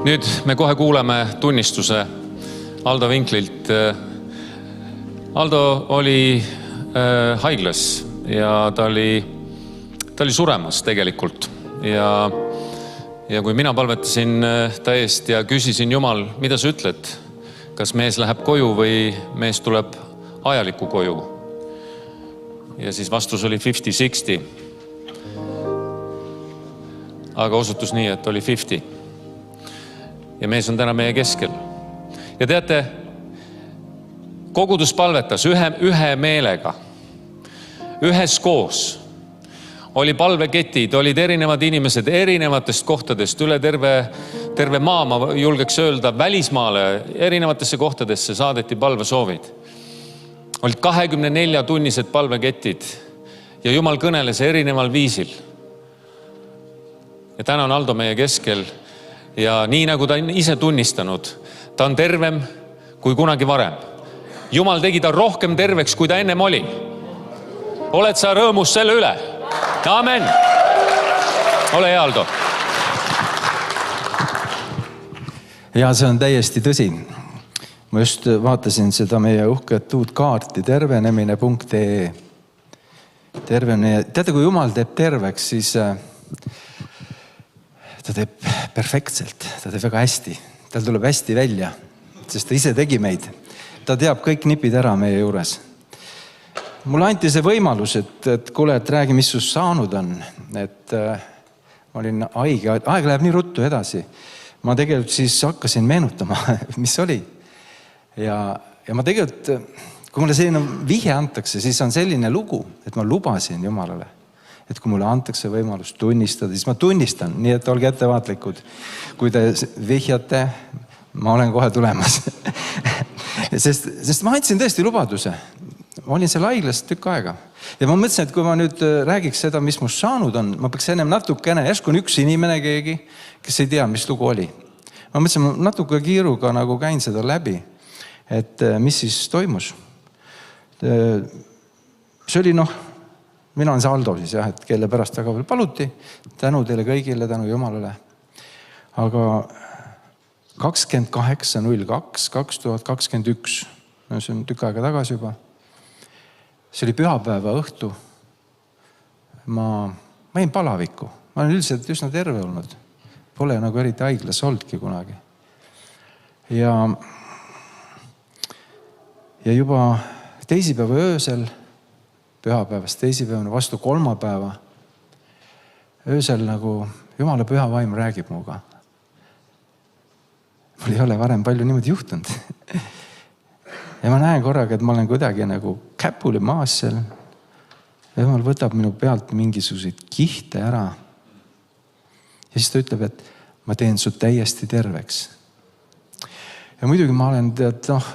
Nüüd me kohe kuuleme tunnistuse Aldo Vinklilt. Aldo oli haiglas ja ta oli suremas tegelikult. Ja kui mina palvetasin ta eest ja küsisin Jumal, mida sa ütled, kas mees läheb koju või mees tuleb ajaliku koju. Ja siis vastus oli 50-60. Aga osutus nii, et oli 50. Ja mees on täna meie keskel. Ja teate, kogudus palvetas ühe meelega, üheskoos. Oli palveketid, olid erinevad inimesed erinevatest kohtadest, üle terve maa, ma julgeks öelda, välismaale, erinevatesse kohtadesse saadeti palvesoovid. Olid 24-tunnised palveketid ja Jumal kõneles erineval viisil. Ja täna on Aldo meie keskel ja nii nagu ta on ise tunnistanud, ta on tervem kui kunagi varem. Jumal tegi ta rohkem terveks, kui ta ennem oli. Oled sa rõõmus selle üle? Amen. Ole hea, Aldo. Ja see on täiesti tõsi. Ma just vaatasin seda meie uhket uut kaarti tervenemine.ee. Teate, kui Jumal teeb terveks, siis ta teeb perfektselt, ta teeb väga hästi. Tal tuleb hästi välja, sest ta ise tegi meid. Ta teab kõik nipid ära meie juures. Mulle anti see võimalus, et kuule, et räägi, mis sus saanud on. Et ma olin haige, aeg läheb nii ruttu edasi. Ma tegelikult siis hakkasin meenutama, mis oli. Ja ma tegelikult, kui mulle selline vihje antakse, siis on selline lugu, et ma lubasin Jumalale. Et kui mulle antakse võimalus tunnistada, siis ma tunnistan, nii et olge ettevaatlikud. Kui te vihjate, ma olen kohe tulemas. sest ma andsin tõesti lubaduse. Ma olin seal haiglas tükk aega. Ja ma mõtlesin, et kui ma nüüd räägiks seda, mis must saanud on, ma peaks ennem natukene, järsku on üks inimene keegi, kes ei tea, mis lugu oli. Ma mõtlesin, ma natuke kiiruga nagu käin seda läbi, et mis siis toimus. See oli mina olen see Aldo siis jah, et kelle pärast väga veel paluti. Tänu teile kõigile, tänu Jumalale. Aga 28.02.2021, see on tükk aega tagasi juba, see oli pühapäeva õhtu. Ma jäin palavikku. Ma olen üldiselt üsna terve olnud. Pole nagu eriti haiglas oldki kunagi. Ja juba teisipäeva öösel, pühapäevast teisipäevane vastu kolmapäeva, öösel nagu Jumala püha vaim räägib muga. Mul ei ole varem palju niimoodi juhtunud. Ja ma näen korraga, et ma olen kuidagi nagu käpuli maas seal. Ja Jumal võtab minu pealt mingisuguseid kihte ära. Ja siis ta ütleb, et ma teen su täiesti terveks. Ja muidugi ma olen,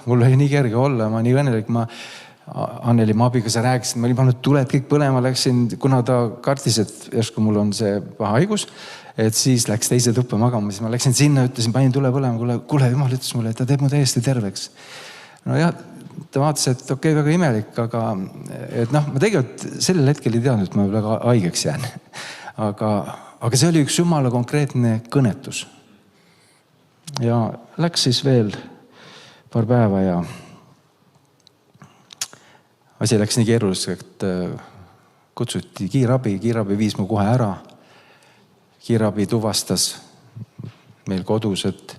mul oli nii kerge olla, ma nii õnnelik, Anneli Maabiga sa rääkisid, ma olin pannud tuled kõik põlema, läksin, kuna ta kartis, et järsku mul on see paha haigus, et siis läks teise tuppa magama, siis ma läksin sinna, ütlesin, panin tule põlema, kuule, Jumal ütles mulle, et ta teeb mu täiesti terveks. No jah, ta vaatas, et okei, väga imelik, aga ma tegelikult sellel hetkel ei teadnud, et ma väga haigeks jään. Aga see oli üks Jumala konkreetne kõnetus. Ja läks siis veel paar päeva ja asi läks nii keeruliseks, et kutsuti kiirabi viis mu kohe ära. Kiirabi tuvastas meil kodus, et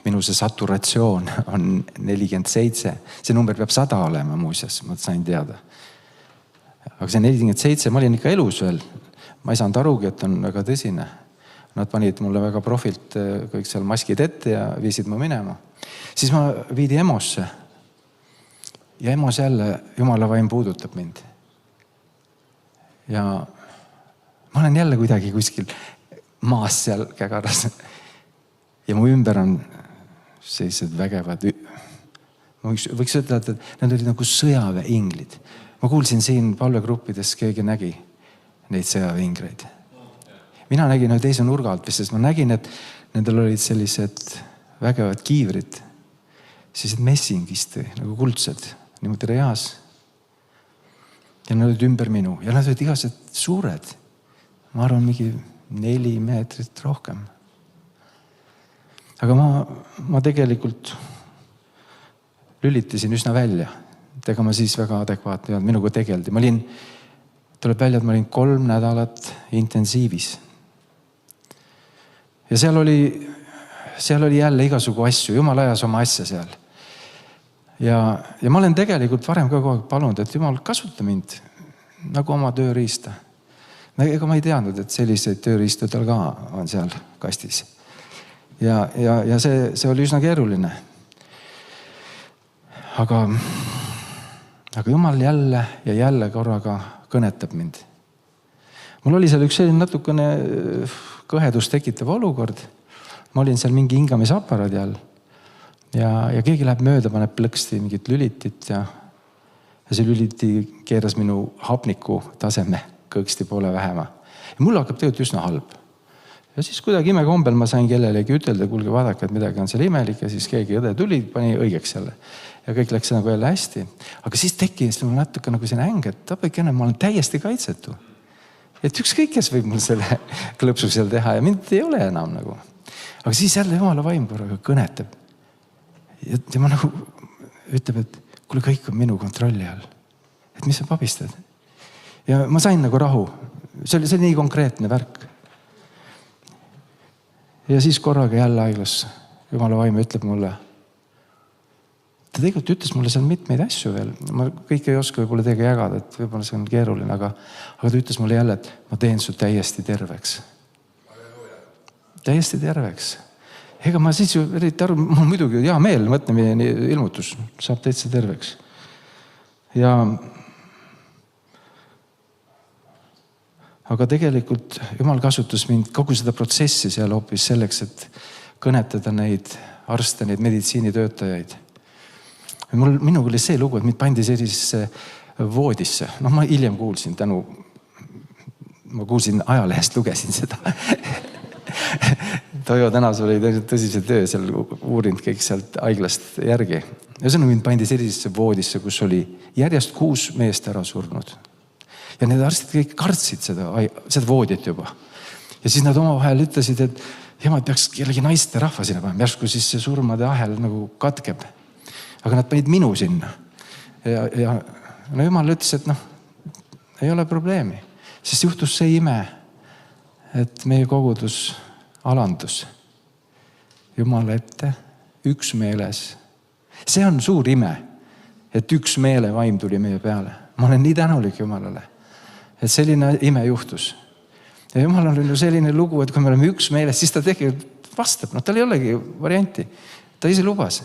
minu see saturatsioon on 47. See number peab 100 olema muuseas, ma sain teada. Aga see 47, ma olin ikka elus veel. Ma ei saanud arugi, et on väga tõsine. Nad panid mulle väga profilt kõik seal maskid ette ja viisid mu minema. Siis ma viidi EMOsse. Ja EMOs jälle Jumala vaim puudutab mind. Ja ma olen jälle kuidagi kuskil maas seal kägaras. Ja mu ümber on sellised vägevad. Ma võiks ütelda, et need olid nagu sõjaväeinglid. Ma kuulsin siin palvegruppides, keegi nägi neid sõjaväeingreid. Mina nägin ühe teise nurga alt, sest ma nägin, et nendel olid sellised vägevad kiivrid, sellised messingist nagu kuldsed, niimoodi reas. Ja nad olid ümber minu ja nad olid igased suured. Ma arvan, mingi 4 meetrit rohkem. aga ma tegelikult lülitasin üsna välja. Ega ma siis väga adekvaatne ei olnud, minuga tegeldi. Tuleb välja, et ma olin 3 nädalat intensiivis. Ja seal oli jälle igasugu asju, Jumal ajas oma asja seal. Ja ma olen tegelikult varem ka kogu aeg palunud, et Jumal kasuta mind nagu oma tööriista. Ega ma ei teadnud, et selliseid tööriistu tal ka on seal kastis. Ja see oli üsna keeruline. Aga Jumal jälle ja jälle korraga kõnetab mind. Mul oli seal üks selline natukene kõhedust tekitav olukord. Ma olin seal mingi hingamisaparaadi all ja keegi läheb mööda, paneb plõksti mingit lülitit ja see lüliti keeras minu hapniku taseme kõõksti poole vähema. Ja mul hakkab tegelikult üsna halb. Ja siis kuidagi imekombel ma sain kellelegi ütelda, kuulge vaadake, et midagi on seal imelik ja siis keegi õde tuli, pani õigeks selle. Ja kõik läks nagu jälle hästi. Aga siis tekkis mul natuke nagu selline äng, et tapekene, ma olen täiesti kaitsetu. Et ükskõik, kes võib mul selle klõpsu seal teha ja mind ei ole enam nagu. Aga siis jälle Jumala vaim korraga kõnetab. Ja ma nagu ütleb, et kuule, kõik on minu kontrolli all. Et mis sa pabistad? Ja ma sain nagu rahu. See oli nii konkreetne värk. Ja siis korraga jälle haiglas Jumala vaim ütleb mulle, ta tegelikult ütles mulle seal mitmeid asju veel. Ma kõik ei oska võib-olla teiega jagada, et võib-olla see on keeruline, aga ta ütles mulle jälle, et ma teen su täiesti terveks. Täiesti terveks. Ega ma siis ju eriti aru, mul muidugi hea meel, mõtleme ilmutus, saab täitsa terveks. Aga tegelikult Jumal kasutas mind kogu seda protsessi seal hoopis selleks, et kõnetada neid arste, neid meditsiinitöötajaid. Minuga oli see lugu, et mind pandi sellisesse voodisse. Ma hiljem kuulsin ma kuulsin ajalehest, lugesin seda. Toivo Tänas oli tõsise töö seal uurinud kõik sealt haiglast järgi. Ja see mind pandi sellisesse voodisse, kus oli järjest 6 meest ära surnud. Ja need arstid kõik kartsid seda voodit juba. Ja siis nad omavahel ütlesid, et jemad peaks kellegi naiste rahva sinna panema. Järsku siis see surmade ahel nagu katkeb. Aga nad panid minu sinna. Ja Jumal ütles, et ei ole probleemi. Siis juhtus see ime, et meie kogudus alandus Jumala ette üksmeeles. See on suur ime, et üksmeele vaim tuli meie peale. Ma olen nii tänulik Jumalale, et selline ime juhtus. Ja Jumal on ju selline lugu, et kui me oleme üksmeeles, siis ta tegelikult vastab. Tal ei olegi varianti. Ta ise lubas.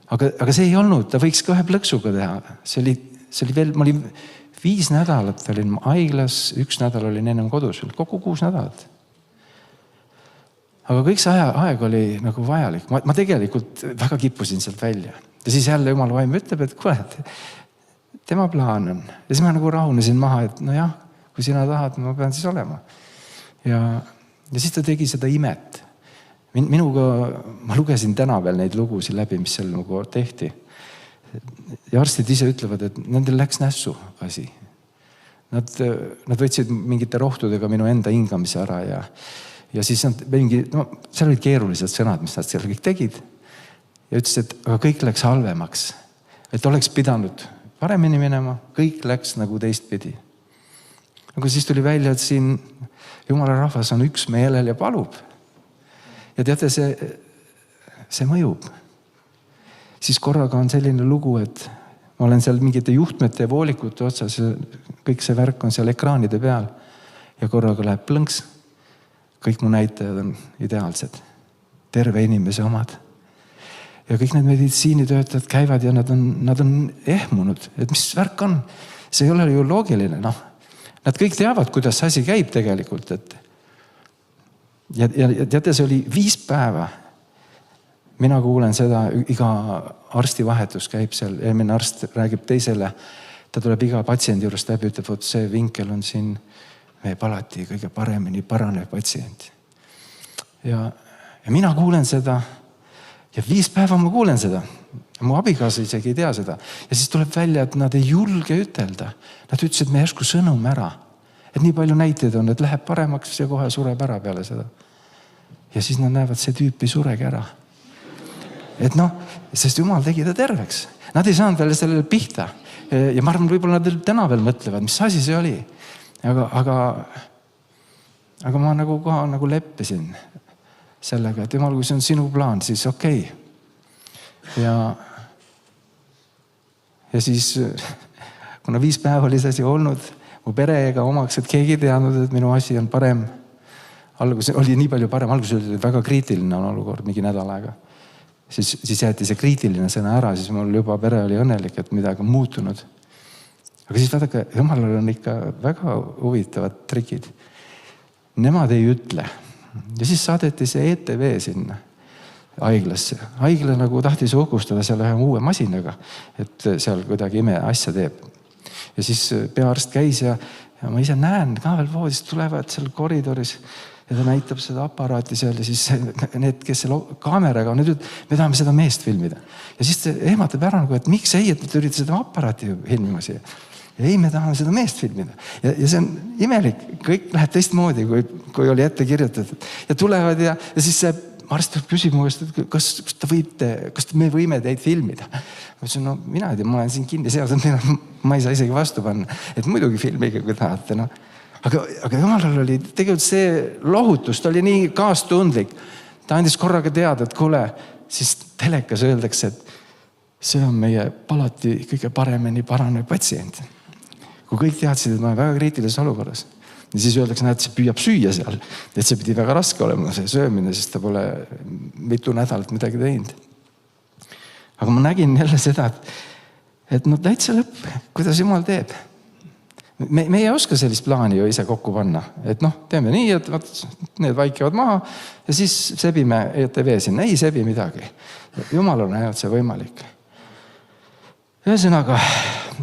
Aga see ei olnud, ta võiks ka ühe plõksuga teha. See oli veel, ma olin 5 nädalat, olin haiglas, 1 nädal olin ennem kodus, kokku 6 nädalat. Aga kõik see aeg oli nagu vajalik. Ma tegelikult väga kippusin sealt välja. Ja siis jälle Jumala vaim ütleb, et kuule, tema plaan on. Ja siis ma nagu rahunesin maha, et nojah, kui sina tahad, ma pean siis olema. Ja siis ta tegi seda imet. Ma lugesin täna veel neid lugusid läbi, mis seal nagu tehti. Ja arstid ise ütlevad, et nendel läks nässu asi. Nad võtsid mingite rohtudega minu enda hingamise ära ja siis seal olid keerulised sõnad, mis nad seal kõik tegid. Ja ütles, et aga kõik läks halvemaks. Et oleks pidanud paremini minema, kõik läks nagu teistpidi. Aga siis tuli välja, et siin Jumala rahvas on üksmeelel ja palub. Ja teate, see mõjub. Siis korraga on selline lugu, et ma olen seal mingite juhtmete ja voolikute otsas ja kõik see värk on seal ekraanide peal. Ja korraga läheb plõnks. Kõik mu näitajad on ideaalsed. Terve inimese omad. Ja kõik need meditsiinitöötajad käivad ja nad on ehmunud. Et mis värk on? See ei ole ju loogiline. Nad kõik teavad, kuidas asi käib tegelikult. Ja teate, see oli 5 päeva. Mina kuulen seda, iga arstivahetus käib seal. Eelmine arst räägib teisele. Ta tuleb iga patsiendi juurest läbi, ütleb, et see vinkel on siin meie palati kõige paremini paranev patsient. Ja mina kuulen seda. Ja 5 päeva ma kuulen seda. Mu abikaasa isegi ei tea seda. Ja siis tuleb välja, et nad ei julge ütelda. Nad ütlesid, et me järsku sõnum ära. Et nii palju näiteid on, et läheb paremaks ja kohe sureb ära peale seda. ja siis nad näevad, see tüüp ei suregi ära. Et noh, sest Jumal tegi ta terveks. Nad ei saanud veel sellele pihta. Ja ma arvan, võib-olla nad täna veel mõtlevad, mis asi see oli. Aga ma nagu ka nagu leppisin sellega, et Jumal, kui see on sinu plaan, siis okei. Ja siis, kuna 5 päeva oli see asi olnud, mu pere ega omaks, et keegi teadnud, et minu asi on parem. Algus oli nii palju parem, algus oli väga kriitiline on olukord mingi nädal aega. Siis jäeti see kriitiline sõna ära, siis mul juba pere oli õnnelik, et midagi on muutunud. Aga siis vaadake, Jumalal on ikka väga huvitavad trikid. Nemad ei ütle. Ja siis saadeti see ETV sinna haiglasse. Haigla nagu tahtis uhkustada seal ühe uue masinaga, et seal kuidagi ime asja teeb. Ja siis peaarst käis ja ma ise näen ka veel voodist tulevad seal koridoris ja ta näitab seda aparaati seal ja siis need, kes seal kaameraga on, me tahame seda meest filmida. Ja siis ta ehmatab ära nagu, et miks ei, et te ürite seda aparaati filmima siia. Ja ei, me tahame seda meest filmida. Ja see on imelik, kõik läheb teistmoodi, kui oli ette kirjutatud. Ja tulevad ja siis see arst küsib mu käest, et kas me võime teid filmida. Ma ütlesin, no mina ei tea, ma olen siin kinni seadnud, ma ei saa isegi vastu panna. Et muidugi filmige, kui tahate. No. Aga Jumalal oli tegelikult see lohutus, ta oli nii kaastundlik. Ta andis korraga teada, et kuule, siis telekas öeldakse, et see on meie palati kõige paremini paranev patsient. Kui kõik teadsid, et ma olen väga kriitilises olukorras. Ja siis öeldakse, et see püüab süüa seal. Et see pidi väga raske olema see söömine, sest ta pole mitu nädalat midagi teinud. Aga ma nägin jälle seda, et no täitsa lõpp, kuidas Jumal teeb. Me ei oska sellist plaani ju ise kokku panna. Et noh, teeme nii, et need vaikivad maha ja siis sebime ETV sinna. Ei sebi midagi. Jumal on ainult see võimalik. Ühesõnaga,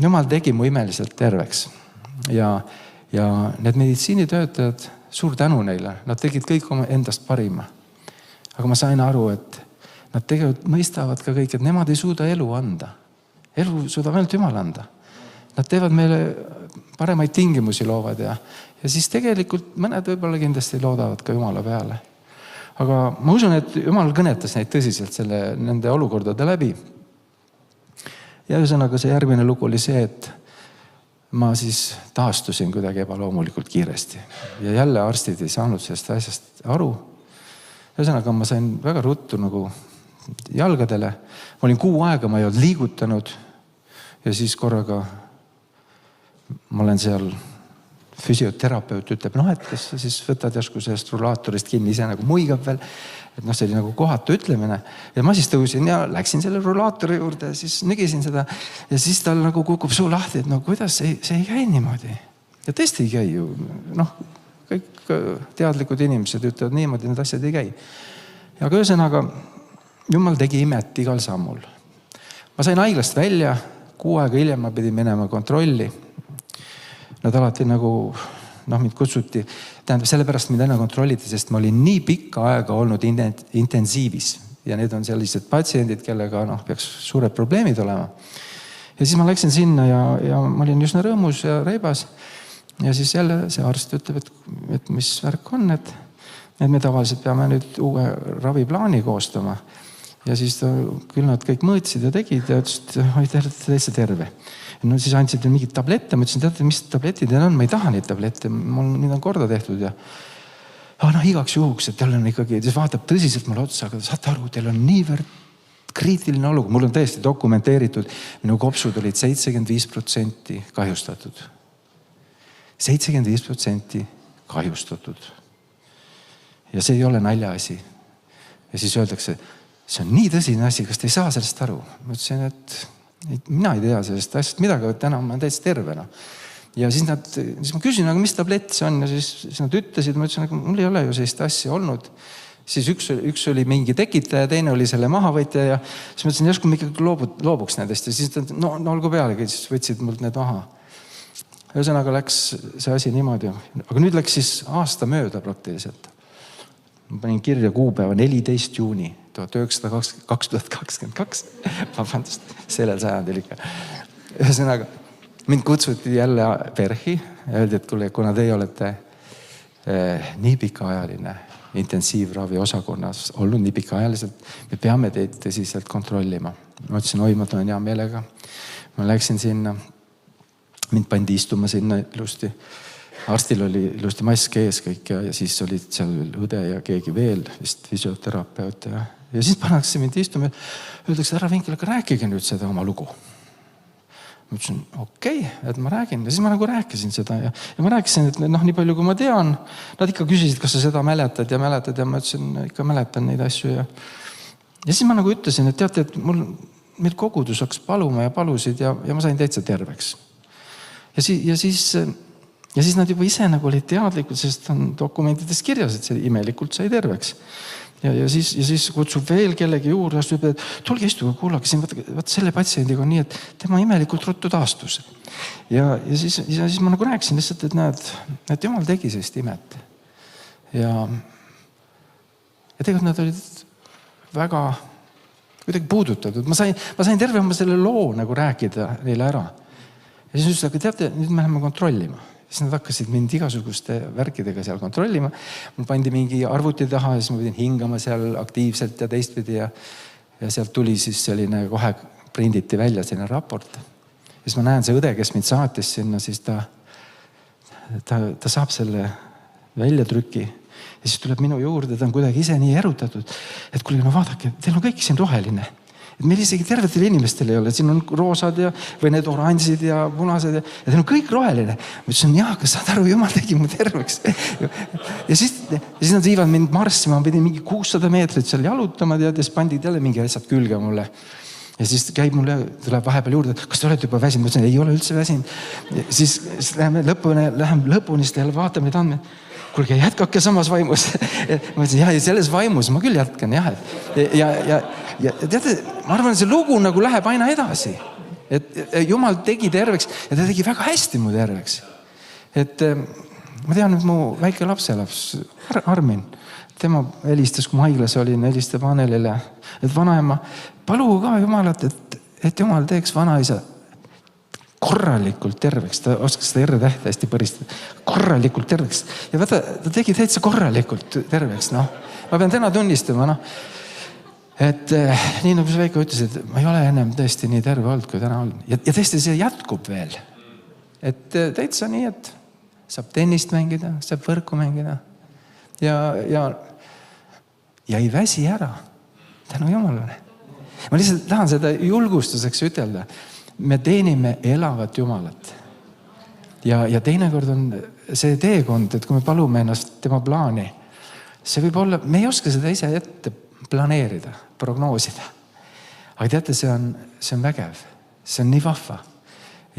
Jumal tegi mu imeliselt terveks. Ja need meditsiinitöötajad, suur tänu neile, nad tegid kõik oma endast parima. Aga ma sain aru, et nad tegelikult mõistavad ka kõik, et nemad ei suuda elu anda. Elu suudab ainult Jumal anda. Nad teevad meile paremaid tingimusi loovad ja siis tegelikult mõned võib-olla kindlasti loodavad ka Jumala peale. Aga ma usun, et Jumal kõnetas neid tõsiselt nende olukordade läbi. Ja ühesõnaga see järgmine lugu oli see, et ma siis taastusin kuidagi ebaloomulikult kiiresti. Ja jälle arstid ei saanud sellest asjast aru. Ühesõnaga ma sain väga ruttu nagu jalgadele. Ma olin 6 aega, ma ei olnud liigutanud. Ja siis korraga ma olen seal, füsioterapeut ütleb, noh, et kas sa siis võtad järsku sellest rulaatorist kinni, ise nagu muigab veel. Et noh, see oli nagu kohatu ütlemine. Ja ma siis tõusin ja läksin selle rulaatori juurde ja siis nägisin seda. Ja siis tal nagu kukub suu lahti, et no kuidas see ei käi niimoodi. Ja tõesti ei käi ju. Noh, kõik teadlikud inimesed ütlevad niimoodi, need asjad ei käi. Ja ühesõnaga, Jumal tegi imet igal sammul. Ma sain haiglast välja, 6 aega hiljem ma pidin minema kontrolli. Nad alati nagu, mind kutsuti, tähendab sellepärast mind enne kontrolliti, sest ma olin nii pikka aega olnud intensiivis. Ja need on sellised patsiendid, kellega peaks suured probleemid olema. Ja siis ma läksin sinna ja ma olin üsna rõõmus ja reibas. Ja siis jälle see arst ütleb, et mis värk on, et me tavaliselt peame nüüd uue raviplaani koostama. Ja siis küll nad kõik mõõtsid ja tegid ja ütlesid, et te olete täitsa terve. No siis andsid mingid tablette, ma ütlesin, teate, mis tabletid need on, ma ei taha neid tablette, need on korda tehtud ja igaks juhuks, et tal on ikkagi, siis vaatab tõsiselt mulle otsa, aga saate aru, teil on niivõrd kriitiline olukord, mul on täiesti dokumenteeritud, minu kopsud olid 75% kahjustatud. 75% kahjustatud. Ja see ei ole naljaasi. Ja siis öeldakse, see on nii tõsine asi, kas te ei saa sellest aru? Ma ütlesin, et mina ei tea sellest asjast midagi, et täna ma olen täitsa tervena. Ja siis ma küsin, aga mis tablett see on? Ja siis nad ütlesid, ma ütlesin, aga mul ei ole ju sellist asja olnud. Siis üks oli mingi tekitaja, teine oli selle mahavõtja ja siis ma ütlesin, järsku ma ikkagi loobuks nendest. Ja siis no olgu pealegi, siis võtsid mult need maha. Ühesõnaga läks see asi niimoodi. Aga nüüd läks siis aasta mööda praktiliselt. Ma panin kirja kuupäeva 14. juuni 2022. Vabandust, sellel sajandil ikka. Ühesõnaga, mind kutsuti jälle PERH-i ja öeldi, et kuule, kuna teie olete nii pikaajaline intensiivravi osakonnas olnud nii pikaajaliselt. Me peame teid tõsiselt kontrollima. Ma ütlesin, oi, ma tulen hea meelega. Ma läksin sinna, mind pandi istuma sinna ilusti. Arstil oli ilusti mask ees kõik ja siis olid seal õde ja keegi veel, vist füsioterapeut. Ja siis pannakse mind istuma ja öeldakse, härra Vinkl, aga rääkige nüüd seda oma lugu. Ma ütlesin, okei, et ma räägin. Ja siis ma nagu rääkisin seda ja ma rääkisin, et nii palju kui ma tean, nad ikka küsisid, kas sa seda mäletad ja ma ütlesin, ikka mäletan neid asju. Ja siis ma nagu ütlesin, et teate, et meil kogudus hakkas paluma ja palusid ja ma sain täitsa terveks. Ja siis nad juba ise nagu olid teadlikud, sest on dokumentides kirjas, et see imelikult sai terveks. Ja siis kutsub veel kellegi juurde, et tulge istuge, kuulake siin, vaat selle patsiendiga on nii, et tema imelikult ruttu taastus. Ja siis ma nagu rääkisin lihtsalt, et näed, et Jumal tegi sellist imet. Ja tegelikult nad olid väga kuidagi puudutatud. Ma sain terve oma selle loo nagu rääkida neile ära. Ja siis ütlesid, aga teate, nüüd me läheme kontrollima. Siis nad hakkasid mind igasuguste värkidega seal kontrollima. Mul pandi mingi arvuti taha ja siis ma pidin hingama seal aktiivselt ja teistpidi ja sealt tuli siis selline, kohe prinditi välja selline raport. Ja siis ma näen see õde, kes mind saatis sinna, siis ta saab selle väljatrüki ja siis tuleb minu juurde, ta on kuidagi ise nii erutatud, et kuule, no vaadake, teil on kõik siin roheline. Et meil isegi tervetel inimestel ei ole. Siin on roosad või need oranžid ja punased ja teil on kõik roheline. Ma ütlesin, jaa, kas saad aru, Jumal tegi mu terveks. Ja siis nad viivad mind marssima, ma pidin mingi 600 meetrit seal jalutama ja siis pandid jälle mingi asjad külge mulle. Ja siis käib mulle, tuleb vahepeal juurde, kas te olete juba väsinud? Ma ütlesin, ei ole üldse väsinud. Siis läheme lõpuni, siis jälle vaatame neid andmeid. Kuulge, jätkake samas vaimus. Ma ütlesin, ja selles vaimus ma küll jätkan, jah. Ja teate, ma arvan, et see lugu nagu läheb aina edasi. Et Jumal tegi terveks ja ta tegi väga hästi mu terveks. Et ma tean, et mu väike lapselaps, Armin, tema helistas, kui ma haiglas olin, helistab Annelile, et vanaema, palu ka Jumalat, et Jumal teeks vanaisa korralikult terveks. Ta oskas seda R-tähte hästi põristada. Korralikult terveks. Ja vaata, ta tegi täitsa korralikult terveks. Ma pean täna tunnistama, et nii nagu see Veiko ütles, et ma ei ole ennem tõesti nii terve olnud, kui täna olnud. Ja tõesti see jätkub veel. Et täitsa nii, et saab tennist mängida, saab võrku mängida ja ei väsi ära. Tänu Jumalale. Ma lihtsalt tahan seda julgustuseks ütelda. Me teenime elavat Jumalat. Ja teinekord on see teekond, et kui me palume ennast tema plaani, see võib olla, me ei oska seda ise ette planeerida, prognoosida. Aga teate, see on vägev. See on nii vahva.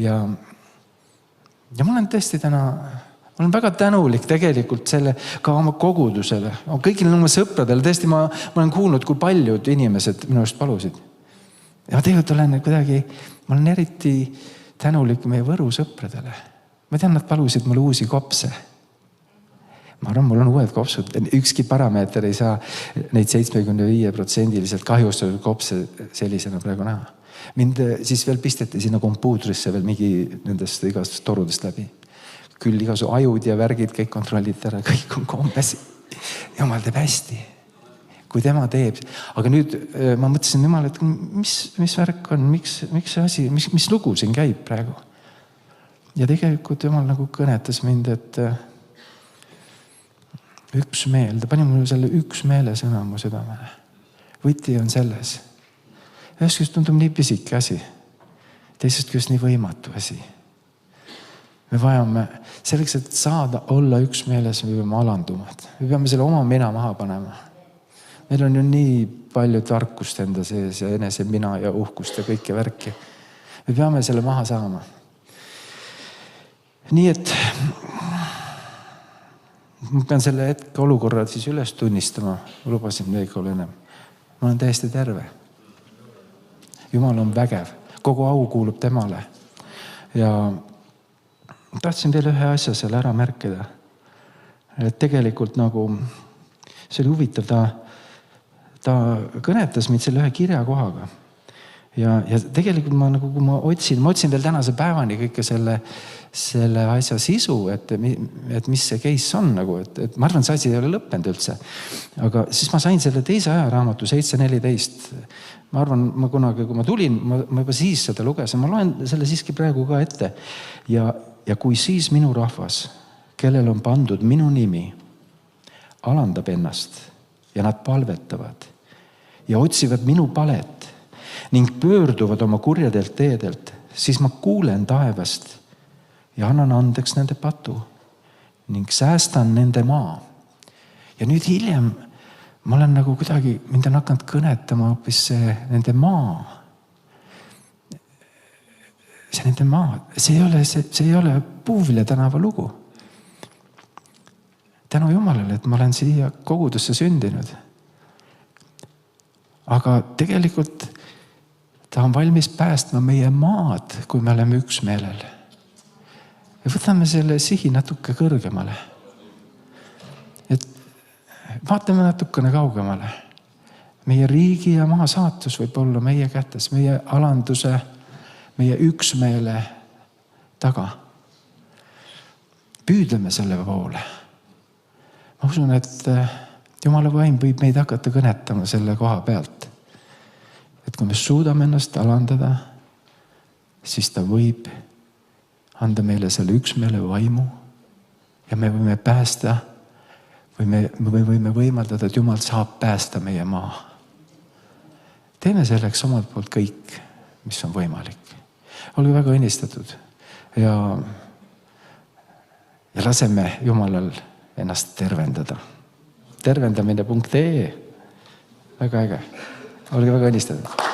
Ja ma olen tõesti täna, ma olen väga tänulik tegelikult selle ka oma kogudusele, kõigile oma sõpradele. Tõesti, ma olen kuulnud, kui paljud inimesed minust palusid. Ja tegelikult ma olen eriti tänulik meie Võru sõpradele. Ma tean, nad palusid mul uusi kopse. Ma arvan, mul on uued kopsud. Ükski parameeter ei saa neid 75% kahjustatud kopse sellisena praegu näha. Mind siis veel pisteti sinna kompuutrisse veel mingi nendest igast torudest läbi. Küll igasu ajud ja värgid, kõik kontrollid ära, kõik on kombes. Jumal teeb hästi. Kui tema teeb. Aga nüüd ma mõtlesin Jumal, et mis värk on, miks see asi, mis lugu siin käib praegu. Ja tegelikult Jumal nagu kõnetas mind, et üksmeel, ta pani mulle selle üksmeele sõna mu südamele. Võti on selles. Ühest küljest tundub nii pisike asi, teisest küljest nii võimatu asi. Me vajame selleks, et saada olla üksmeeles, me peame alandumad. Me peame selle oma mina maha panema. Meil on ju nii palju tarkust enda sees ja enese mina ja uhkust ja kõike värki. Me peame selle maha saama. Nii et ma pean selle hetke olukorra siis üles tunnistama. Ma lubasin Veikole ennem. Ma olen täiesti terve. Jumal on vägev. Kogu au kuulub temale. Ja tahtsin veel ühe asja seal ära märkida. Et tegelikult nagu see oli huvitav, ta kõnetas mind selle ühe kirja kohaga. Ja tegelikult ma otsin veel tänase päevani kõike selle asja sisu, et mis see case on nagu, et ma arvan, see asi ei ole lõppenud üldse. Aga siis ma sain selle teise ajaraamatu 7.14. Ma arvan, ma kunagi, kui ma tulin, ma juba siis seda lugesin, ma loen selle siiski praegu ka ette. Ja kui siis minu rahvas, kellel on pandud minu nimi, alandab ennast ja nad palvetavad ja otsivad minu palet ning pöörduvad oma kurjadelt teedelt, siis ma kuulen taevast ja annan andeks nende patu ning säästan nende maa. Ja nüüd hiljem ma olen nagu kuidagi, mind on hakanud kõnetama hoopis see nende maa. See nende maa, see ei ole Puuvilja tänava lugu. Tänu Jumalale, et ma olen siia kogudusse sündinud. Aga tegelikult ta on valmis päästma meie maad, kui me oleme üksmeelel. Ja võtame selle sihi natuke kõrgemale. Et vaatame natukene kaugemale. Meie riigi ja maa saatus võib olla meie kätes, meie alanduse, meie üksmeele taga. Püüdleme selle poole. Ma usun, et Jumala vaim võib meid hakata kõnetama selle koha pealt. Et kui me suudame ennast alandada, siis ta võib anda meile selle üksmeele vaimu ja me võime päästa või me võime võimaldada, et Jumal saab päästa meie maa. Teeme selleks omalt poolt kõik, mis on võimalik. Olge väga õnnistatud ja laseme Jumalal ennast tervendada. Tervendamine.ee. Väga äge. Olge väga õnnistatud.